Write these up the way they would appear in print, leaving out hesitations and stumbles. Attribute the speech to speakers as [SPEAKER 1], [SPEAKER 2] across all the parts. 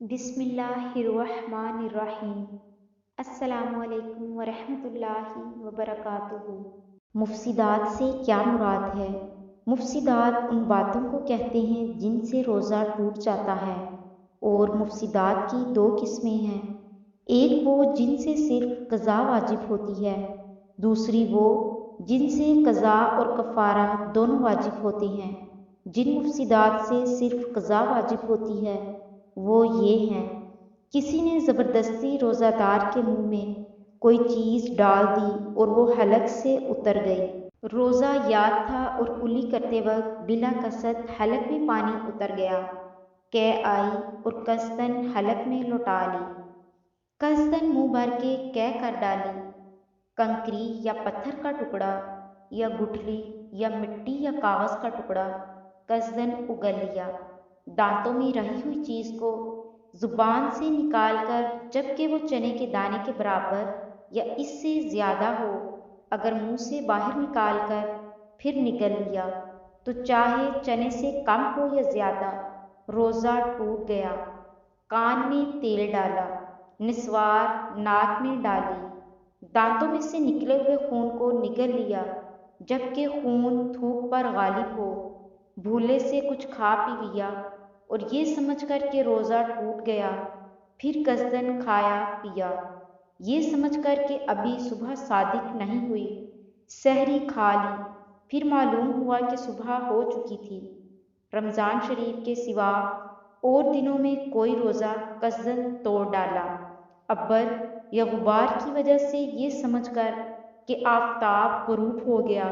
[SPEAKER 1] بسم اللہ الرحمن الرحیم۔ السلام علیکم ورحمۃ اللہ وبرکاتہ۔ مفسدات سے کیا مراد ہے؟ مفسدات ان باتوں کو کہتے ہیں جن سے روزہ ٹوٹ جاتا ہے، اور مفسدات کی دو قسمیں ہیں۔ ایک وہ جن سے صرف قضا واجب ہوتی ہے، دوسری وہ جن سے قضا اور کفارہ دونوں واجب ہوتے ہیں۔ جن مفسدات سے صرف قضا واجب ہوتی ہے وہ یہ ہیں: کسی نے زبردستی روزہ دار کے منہ میں کوئی چیز ڈال دی اور وہ حلق سے اتر گئی۔ روزہ یاد تھا اور کلی کرتے وقت بلا قصد حلق میں پانی اتر گیا۔ قے آئی اور قصداً حلق میں لوٹا لی۔ قصداً منہ بھر کے قے کر ڈالی۔ کنکری یا پتھر کا ٹکڑا یا گٹھلی یا مٹی یا کاغذ کا ٹکڑا قصداً اگل لیا۔ دانتوں میں رہی ہوئی چیز کو زبان سے نکال کر جبکہ وہ چنے کے دانے کے برابر یا اس سے زیادہ ہو اگر منہ سے باہر نکال کر پھر نگل لیا تو چاہے چنے سے کم ہو یا زیادہ روزہ ٹوٹ گیا۔ کان میں تیل ڈالا، نسوار ناک میں ڈالی، دانتوں میں سے نکلے ہوئے خون کو نگل لیا جبکہ خون تھوک پر غالب ہو، بھولے سے کچھ کھا پی لیا اور یہ سمجھ کر کہ روزہ ٹوٹ گیا، پھر قصداً کھایا پیا یہ سمجھ کر کہ ابھی صبح صادق نہیں ہوئی، سحری کھا لی، پھر معلوم ہوا کہ صبح ہو چکی تھی۔ رمضان شریف کے سوا اور دنوں میں کوئی روزہ قصداً توڑ ڈالا، ابر یا غبار کی وجہ سے یہ سمجھ کر کہ آفتاب غروب ہو گیا،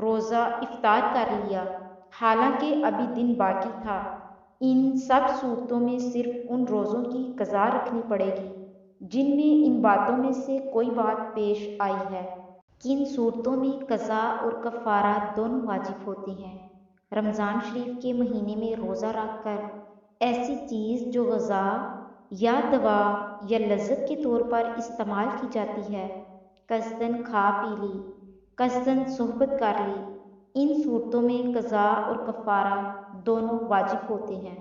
[SPEAKER 1] روزہ افطار کر لیا حالانکہ ابھی دن باقی تھا، ان سب صورتوں میں صرف ان روزوں کی قضا رکھنی پڑے گی جن میں ان باتوں میں سے کوئی بات پیش آئی ہے۔ کن صورتوں میں قضا اور کفارہ دونوں واجب ہوتے ہیں؟ رمضان شریف کے مہینے میں روزہ رکھ کر ایسی چیز جو غذا یا دوا یا لذت کے طور پر استعمال کی جاتی ہے، قصداً کھا پی لی، قصداً صحبت کر لی، ان صورتوں میں قضا اور کفارہ دونوں واجب ہوتے ہیں۔